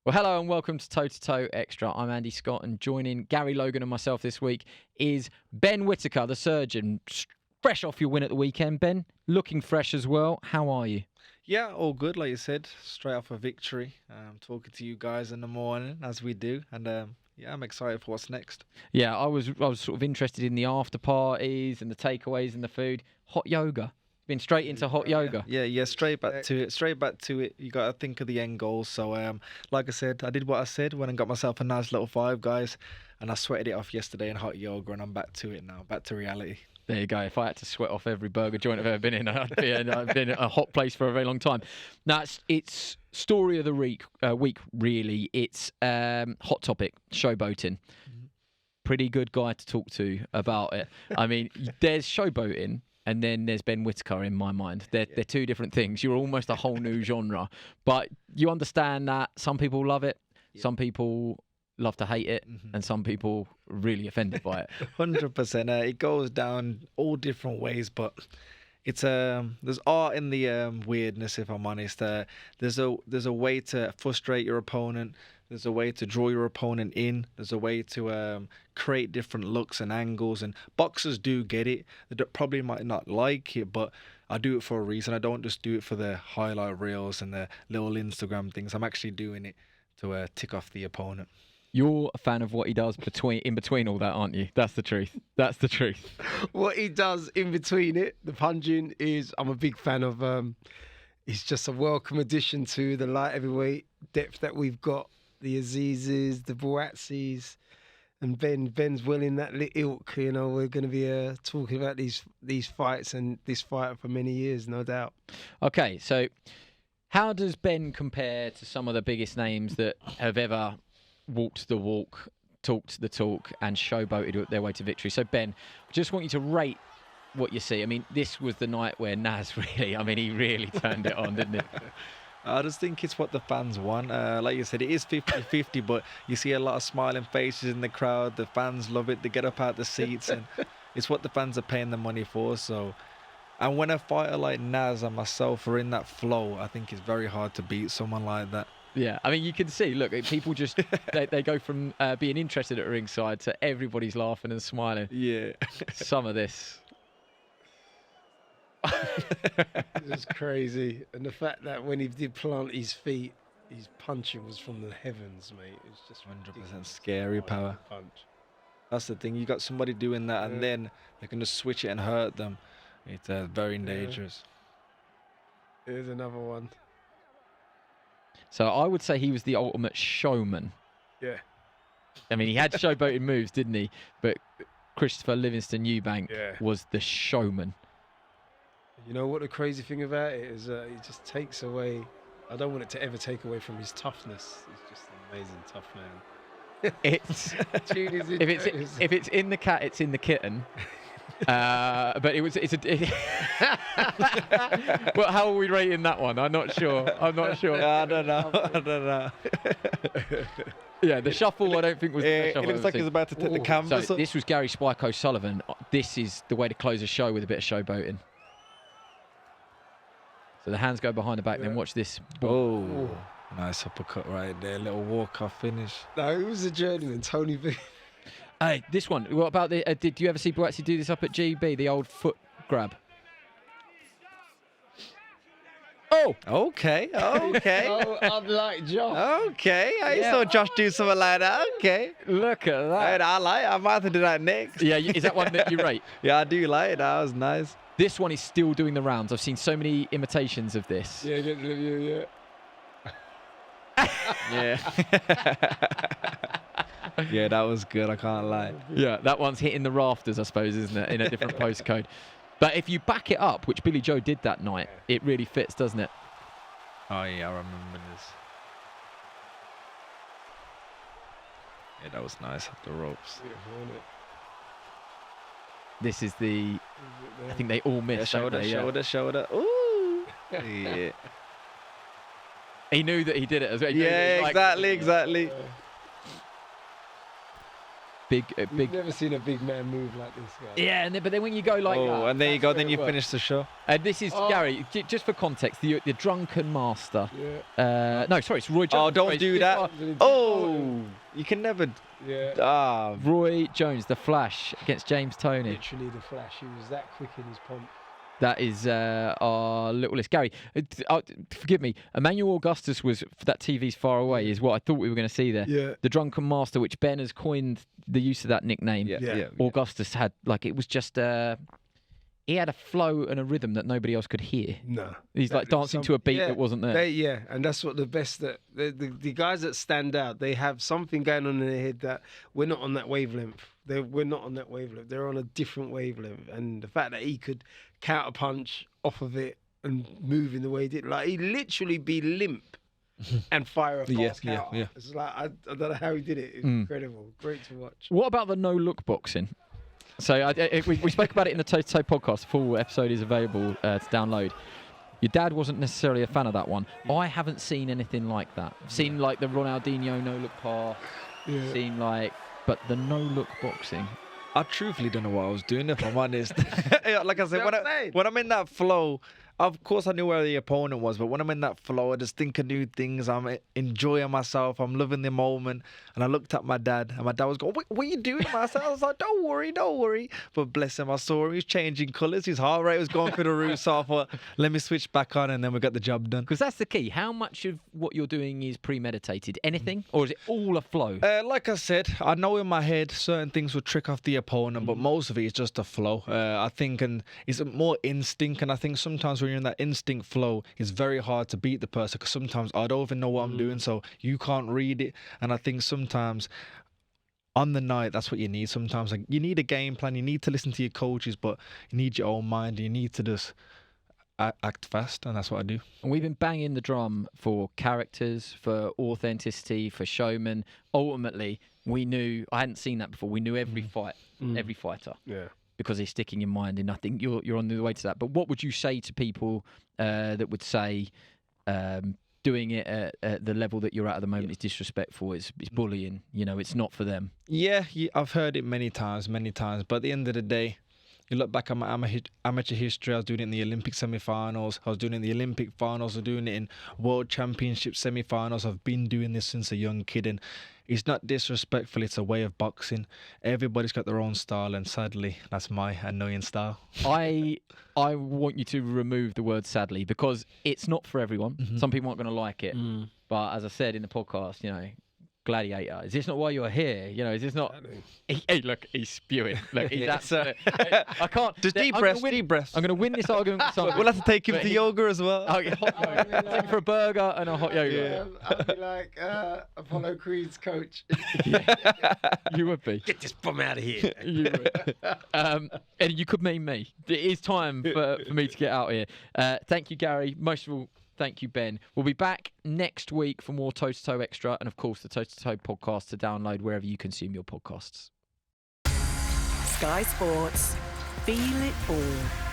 Well, hello and welcome to Toe to Toe Extra. I'm Andy Scott, and joining Gary Logan and myself this week is Ben Whittaker, the surgeon. Fresh off your win at the weekend, Ben. Looking fresh as well. How are you? Yeah, all good, like you said, straight off a victory. Talking to you guys in the morning, as we do, and yeah, I'm excited for what's next. Yeah, I was sort of interested in the after parties and the takeaways and the food. Hot yoga. Been straight into hot yoga. Yeah, straight back to it. Straight back to it. You got to think of the end goal. So, like I said, I did what I said when I got myself a nice little five, guys, and I sweated it off yesterday in hot yoga, and I'm back to it now, back to reality. There you go. If I had to sweat off every burger joint I've ever been in, I've been in a hot place for a very long time. Now, it's story of the week, really. It's hot topic, showboating. Pretty good guy to talk to about it. I mean, there's showboating, and then there's Ben Whittaker in my mind. They're two different things. You're almost a whole new genre. But you understand that some people love it, some people love to hate it, and some people really offended by it. 100%. It goes down all different ways, but it's there's art in the weirdness. If I'm honest, there's a way to frustrate your opponent. There's a way to draw your opponent in. There's a way to create different looks and angles. And boxers do get it. They probably might not like it, but I do it for a reason. I don't just do it for the highlight reels and the little Instagram things. I'm actually doing it to tick off the opponent. You're a fan of what he does in between all that, aren't you? That's the truth. That's the truth. What he does in between it, the punching, is I'm a big fan of. He's just a welcome addition to the light heavyweight depth that we've got. The Azizes, the Boatsis, and Ben's well in that ilk. You know, we're going to be talking about these fights and this fight for many years, no doubt. Okay, so how does Ben compare to some of the biggest names that have ever walked the walk, talked the talk, and showboated their way to victory? So, Ben, I just want you to rate what you see. I mean, this was the night where Naz he really turned it on, didn't he? I just think it's what the fans want. Like you said, it is 50-50, but you see a lot of smiling faces in the crowd. The fans love it. They get up out the seats, and it's what the fans are paying the money for. So, and when a fighter like Naz and myself are in that flow, I think it's very hard to beat someone like that. Yeah, I mean, you can see, look, people just, they go from being interested at ringside to everybody's laughing and smiling. Yeah. Some of this. It's crazy. And the fact that when he did plant his feet, his punching was from the heavens, mate. It's just 100% scary power. Punch. That's the thing. You got somebody doing that, and then they can just switch it and hurt them. It's very dangerous. Here's another one. So I would say he was the ultimate showman. Yeah. I mean, he had showboating moves, didn't he? But Christopher Livingston Eubank was the showman. You know what the crazy thing about it is? It just takes away. I don't want it to ever take away from his toughness. He's just an amazing tough man. It's if it's in the cat, it's in the kitten. But well, how are we rating that one? I'm not sure. Yeah, I don't know. Yeah, the shuffle I don't think was the best It shuffle looks like he's about to take the canvas. So this was Gary Spike O'Sullivan. This is the way to close a show with a bit of showboating. So the hands go behind the back, then watch this. Oh, nice uppercut right there. Little walk-off finish. No, it was a journeyman, Tony V. Hey, this one. What about the? Did you ever see Boatsi do this up at GB? The old foot grab. Oh, Okay. Oh, unlike Josh. Okay. I saw Josh do something like that. Okay. look at that. I like it. I might have to do that next. Yeah, is that one that you rate? Yeah, I do like it. That was nice. This one is still doing the rounds. I've seen so many imitations of this. Yeah. Yeah. Yeah, that was good. I can't lie. Yeah, that one's hitting the rafters, I suppose, isn't it? In a different postcode. But if you back it up, which Billy Joe did that night, it really fits, doesn't it? Oh, yeah, I remember this. Yeah, that was nice up the ropes. This is the... I think they all missed. Shoulder. Ooh. Yeah. He knew that he did it as well. Yeah, exactly. big. You've never seen a big man move like this, guy. Yeah, but then when you go like that, and there you go. that's Then where you it works. finish the show. And this is Gary. Just for context, the drunken master. Yeah. No, sorry, it's Roy Jones. Oh, don't Sorry, do it's that. just- Oh, you can never. Yeah. Roy Jones, the Flash against James Toney. Literally the Flash. He was that quick in his pomp. That is our little list. Gary, forgive me. Emmanuel Augustus was that TV's Far Away is what I thought we were going to see there. Yeah. The Drunken Master, which Ben has coined the use of that nickname. Yeah. Augustus had it was just he had a flow and a rhythm that nobody else could hear. No. He's like dancing to a beat that wasn't there. And that's what the best that the guys that stand out, they have something going on in their head that we're not on that wavelength. We're not on that wavelength. They're on a different wavelength. And the fact that he could counter punch off of it and move in the way he did, like he'd literally be limp and fire a fast counter. Yeah. It's like I don't know how he did it. It's incredible. Great to watch. What about the no-look boxing? So we spoke about it in the Toe to Toe podcast. The full episode is available to download. Your dad wasn't necessarily a fan of that one. I haven't seen anything like that. I've seen like the Ronaldinho no-look pass. Yeah. Seen but the no-look boxing. I truthfully don't know what I was doing, if I'm honest. Like I said, when I'm in that flow, of course I knew where the opponent was, but when I'm in that flow, I just think of new things. I'm enjoying myself. I'm loving the moment. And I looked at my dad, and my dad was going, what are you doing, Master? I was like, don't worry. But bless him, I saw him. He was changing colours. His heart rate was going through the roof. So I thought, let me switch back on, and then we got the job done. Because that's the key. How much of what you're doing is premeditated? Anything? Or is it all a flow? Like I said, I know in my head certain things would trick off the opponent, but most of it is just a flow. I think, and it's more instinct. And I think sometimes when you're in that instinct flow, it's very hard to beat the person because sometimes I don't even know what I'm doing, so you can't read it. And I think sometimes on the night, that's what you need. Sometimes like, you need a game plan. You need to listen to your coaches, but you need your own mind. You need to just act fast, and that's what I do. And we've been banging the drum for characters, for authenticity, for showmen. Ultimately, we knew, I hadn't seen that before, we knew every fight, every fighter. Yeah. Because they stick in your mind, and I think you're on the way to that. But what would you say to people that would say doing it at the level that you're at the moment is disrespectful, it's bullying, it's not for them? Yeah, I've heard it many times. But at the end of the day, you look back at my amateur history, I was doing it in the Olympic semi-finals, I was doing it in the Olympic finals, I was doing it in World Championship semi-finals. I've been doing this since a young kid, and it's not disrespectful, it's a way of boxing. Everybody's got their own style, and sadly, that's my annoying style. I want you to remove the word sadly, because it's not for everyone. Some people aren't going to like it. But as I said in the podcast, Gladiator, is this not why you're here? Is this not? Hey, look, he's spewing. Look, he's I can't. Just deep breaths. I'm going to win this argument with someone. We'll have to take him to yoga as well. Oh, yeah, hot yoga. Take him for a burger and a hot yoga. Yeah. I'd be like Apollo Creed's coach. You would be. Get this bum out of here. You would. And you could mean me. It is time for me to get out of here. Thank you, Gary. Most of all, thank you, Ben. We'll be back next week for more Toe to Toe Extra, and of course the Toe to Toe podcast to download wherever you consume your podcasts. Sky Sports. Feel it all.